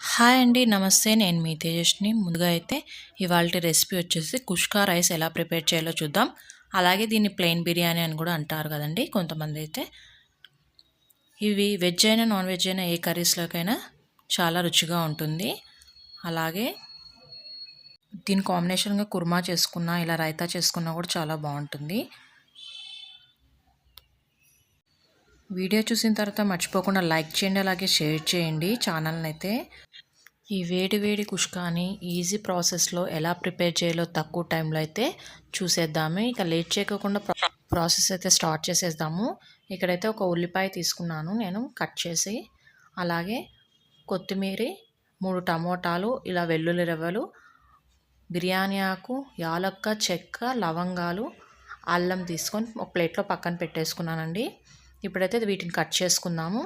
Hi అండి. నమస్తే. నేను మీ తేజస్‌ని. ముందుగా అయితే ఇవాల్టి రెసిపీ వచ్చేసి కుష్కా రైస్ ఎలా ప్రిపేర్ చేయాలో చూద్దాం. అలాగే దీన్ని ప్లెయిన్ బిర్యానీ అని కూడా అంటారు కదండీ కొంతమంది అయితే. ఇవి వెజ్ అయినా, నాన్ వెజ్ అయినా ఏ కర్రీస్‌లోకైనా చాలా రుచిగా ఉంటుంది. అలాగే దీని కాంబినేషన్‌గా కుర్మా చేసుకున్నా, ఇలా రైతా చేసుకున్నా కూడా చాలా బాగుంటుంది. వీడియో చూసిన తర్వాత మర్చిపోకుండా లైక్ చేయండి, అలాగే షేర్ చేయండి ఛానల్ని అయితే. ఈ వేడి వేడి కుష్కాని ఈజీ ప్రాసెస్లో ఎలా ప్రిపేర్ చేయాలో తక్కువ టైంలో అయితే చూసేద్దాము. ఇక లేట్ చేయకుండా ప్రాసెస్ అయితే స్టార్ట్ చేసేద్దాము. ఇక్కడైతే ఒక ఉల్లిపాయ తీసుకున్నాను నేను కట్ చేసి, అలాగే కొత్తిమీర, 3 టమోటాలు, ఇలా వెల్లుల్లి రెవ్వలు, బిర్యానీ ఆకు, యాలక్క, చెక్క, లవంగాలు, అల్లం తీసుకొని ఒక ప్లేట్లో పక్కన పెట్టేసుకున్నానండి. ఇప్పుడైతే వీటిని కట్ చేసుకుందాము.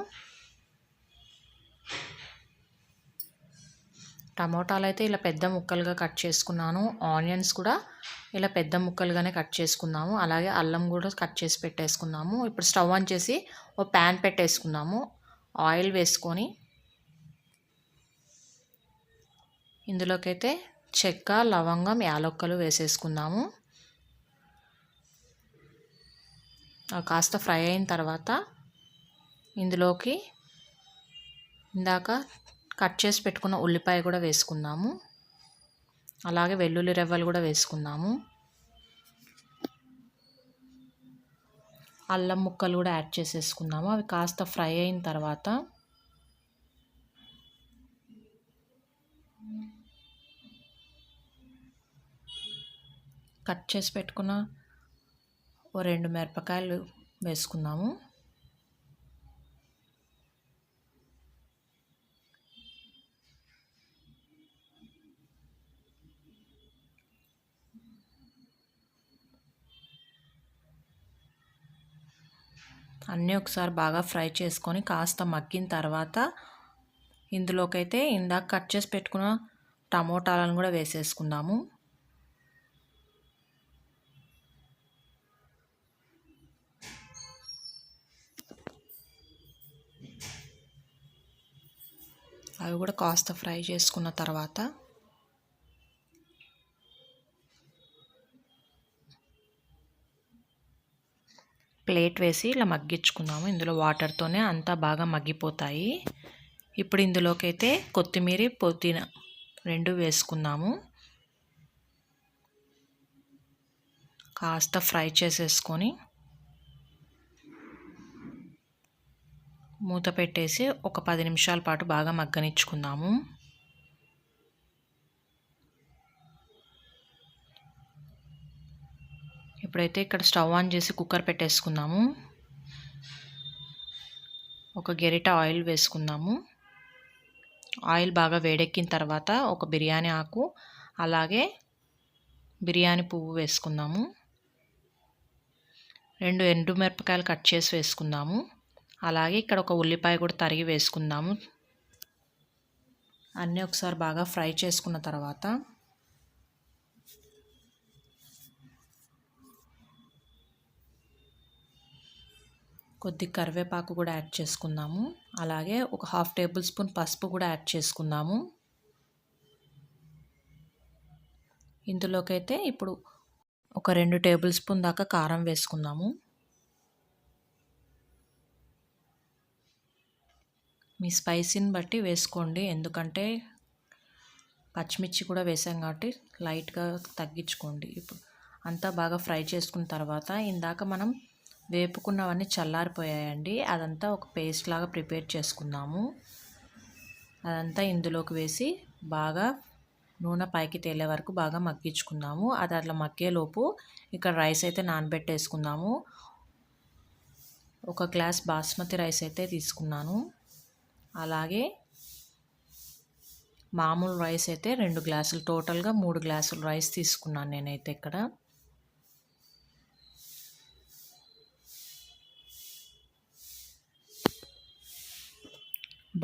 టమోటాలు అయితే ఇలా పెద్ద ముక్కలుగా కట్ చేసుకున్నాను. ఆనియన్స్ కూడా ఇలా పెద్ద ముక్కలుగానే కట్ చేసుకున్నాము. అలాగే అల్లం కూడా కట్ చేసి పెట్టేసుకున్నాము. ఇప్పుడు స్టవ్ ఆన్ చేసి ఒక ప్యాన్ పెట్టేసుకున్నాము. ఆయిల్ వేసుకొని ఇందులోకైతే చెక్క, లవంగం, యాలక్కలు వేసేసుకుందాము. కాస్త ఫ్రై అయిన తర్వాత ఇందులోకి ఇందాక కట్ చేసి పెట్టుకున్న ఉల్లిపాయ కూడా వేసుకుందాము. అలాగే వెల్లుల్లి రెవ్వలు కూడా వేసుకుందాము. అల్లం ముక్కలు కూడా యాడ్ చేసేసుకుందాము. అవి కాస్త ఫ్రై అయిన తర్వాత కట్ చేసి పెట్టుకున్న ఓ 2 మిరపకాయలు వేసుకుందాము. అన్నీ ఒకసారి బాగా ఫ్రై చేసుకొని కాస్త మగ్గిన తర్వాత ఇందులోకైతే ఇందాక కట్ చేసి పెట్టుకున్న టమోటాలను కూడా వేసేసుకుందాము. అవి కూడా కాస్త ఫ్రై చేసుకున్న తర్వాత ప్లేట్ వేసి ఇలా మగ్గించుకుందాము. ఇందులో వాటర్తోనే అంతా బాగా మగ్గిపోతాయి. ఇప్పుడు ఇందులోకైతే కొత్తిమీర, పుదీనా 2 వేసుకుందాము. కాస్త ఫ్రై చేసేసుకొని మూత పెట్టేసి ఒక 10 నిమిషాల పాటు బాగా మగ్గనిచ్చుకుందాము. ఇప్పుడైతే ఇక్కడ స్టవ్ ఆన్ చేసి కుక్కర్ పెట్టేసుకుందాము. ఒక గెరిట ఆయిల్ వేసుకుందాము. ఆయిల్ బాగా వేడెక్కిన తర్వాత ఒక బిర్యానీ ఆకు, అలాగే బిర్యానీ పువ్వు వేసుకుందాము. 2 ఎండుమిరపకాయలు కట్ చేసి వేసుకుందాము. అలాగే ఇక్కడ ఒక ఉల్లిపాయ కూడా తరిగి వేసుకుందాము. అన్నీ ఒకసారి బాగా ఫ్రై చేసుకున్న తర్వాత కొద్ది కరివేపాకు కూడా యాడ్ చేసుకుందాము. అలాగే ఒక 1/2 టేబుల్ స్పూన్ పసుపు కూడా యాడ్ చేసుకుందాము. ఇందులోకైతే ఇప్పుడు ఒక 2 టేబుల్ స్పూన్ దాకా కారం వేసుకుందాము. మీ స్పైసీని బట్టి వేసుకోండి, ఎందుకంటే పచ్చిమిర్చి కూడా వేసాం కాబట్టి లైట్గా తగ్గించుకోండి. ఇప్పుడు అంతా బాగా ఫ్రై చేసుకున్న తర్వాత ఇందాక మనం వేపుకున్నవన్నీ చల్లారిపోయాయండి. అదంతా ఒక పేస్ట్ లాగా ప్రిపేర్ చేసుకుందాము. అదంతా ఇందులోకి వేసి బాగా నూనె పైకి తేలే వరకు బాగా మగ్గించుకుందాము. అది అట్లా మగ్గేలోపు ఇక్కడ రైస్ అయితే నానబెట్టేసుకుందాము. ఒక గ్లాస్ బాస్మతి రైస్ అయితే తీసుకున్నాను. అలాగే మామూలు రైస్ అయితే 2 గ్లాసులు, టోటల్గా 3 గ్లాసులు రైస్ తీసుకున్నాను నేనైతే ఇక్కడ.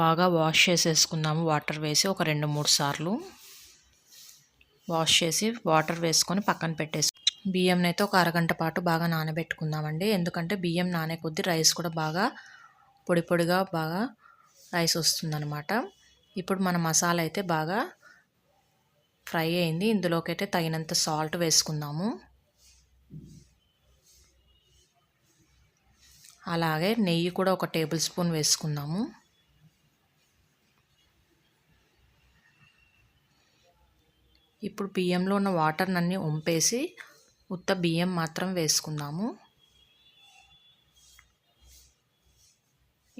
బాగా వాష్ చేసేసుకుందాము. వాటర్ వేసి ఒక 2-3 సార్లు వాష్ చేసి వాటర్ వేసుకొని పక్కన పెట్టేసి బియ్యంని అయితే ఒక అరగంట పాటు బాగా నానబెట్టుకుందామండి. ఎందుకంటే బియ్యం నానే కొద్దీ రైస్ కూడా బాగా పొడి పొడిగా బాగా రైస్ వస్తుందన్నమాట. ఇప్పుడు మన మసాలా అయితే బాగా ఫ్రై అయింది. ఇందులోకైతే తగినంత సాల్ట్ వేసుకుందాము. అలాగే నెయ్యి కూడా 1 టేబుల్ స్పూన్ వేసుకుందాము. ఇప్పుడు బియ్యంలో ఉన్న వాటర్నన్నీ వంపేసి ఉత్త బియ్యం మాత్రం వేసుకుందాము.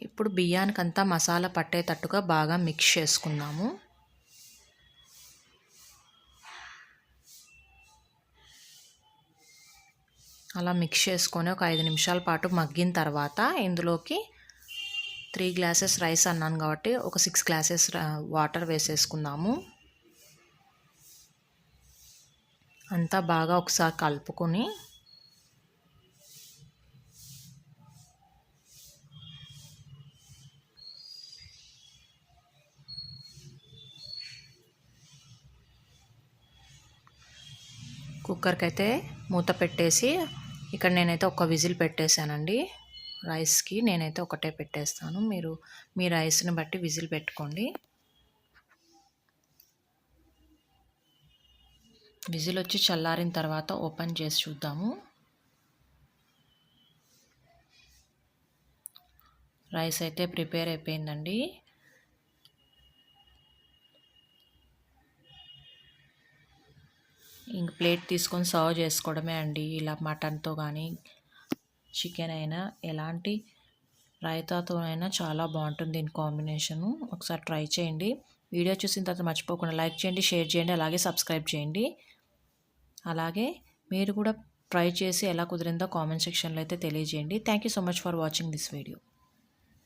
ఇప్పుడు బియ్యానికంతా మసాలా పట్టేటట్టుగా బాగా మిక్స్ చేసుకుందాము. అలా మిక్స్ చేసుకొని ఒక 5 నిమిషాల పాటు మగ్గిన తర్వాత ఇందులోకి 3 గ్లాసెస్ రైస్ అన్నాను కాబట్టి ఒక 6 గ్లాసెస్ వాటర్ వేసేసుకుందాము. అంతా బాగా ఒకసారి కలుపుకొని కుక్కర్కి అయితే మూత పెట్టేసి ఇక్కడ నేనైతే ఒక విజిల్ పెట్టేశానండి. రైస్కి నేనైతే ఒకటే పెట్టేస్తాను. మీరు మీ రైస్ని బట్టి విజిల్ పెట్టుకోండి. విజిల్ వచ్చి చల్లారిన తర్వాత ఓపెన్ చేసి చూద్దాము. రైస్ అయితే ప్రిపేర్ అయిపోయిందండి. ఇంక ప్లేట్ తీసుకొని సర్వ్ చేసుకోవడమే అండి. ఇలా మటన్తో కానీ చికెన్ అయినా ఎలాంటి రైతాతో అయినా చాలా బాగుంటుంది దీని కాంబినేషను. ఒకసారి ట్రై చేయండి. వీడియో చూసిన తర్వాత మర్చిపోకుండా లైక్ చేయండి, షేర్ చేయండి, అలాగే సబ్స్క్రైబ్ చేయండి. అలాగే మీరు కూడా ట్రై చేసి ఎలా కుదిరిందో కామెంట్ సెక్షన్లో అయితే తెలియజేయండి. Thank you so much for watching this video.